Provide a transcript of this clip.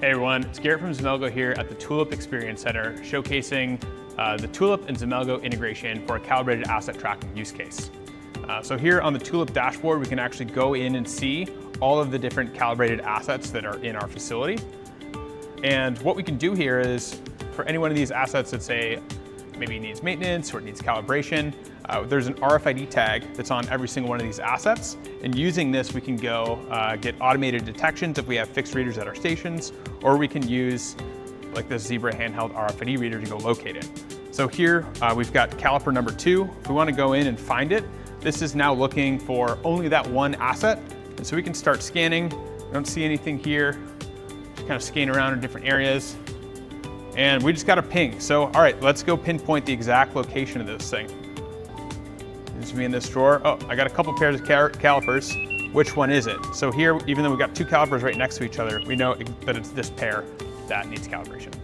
Hey everyone, it's Garrett from Xemelgo here at the Tulip Experience Center, showcasing the Tulip and Xemelgo integration for a calibrated asset tracking use case. So here on the Tulip dashboard, we can actually go in and see all of the different calibrated assets that are in our facility. And what we can do here is, for any one of these assets that say maybe it needs maintenance or it needs calibration, there's an RFID tag that's on every single one of these assets. And using this, we can go get automated detections if we have fixed readers at our stations, or we can use like this Zebra handheld RFID reader to go locate it. So here we've got caliper number 2. If we want to go in and find it, this is now looking for only that one asset. And so we can start scanning. I don't see anything here. Just kind of scan around in different areas. And we just got a ping. So, all right, let's go pinpoint the exact location of this thing. This is me in this drawer. Oh, I got a couple pairs of calipers. Which one is it? So here, even though we've got two calipers right next to each other, we know that it's this pair that needs calibration.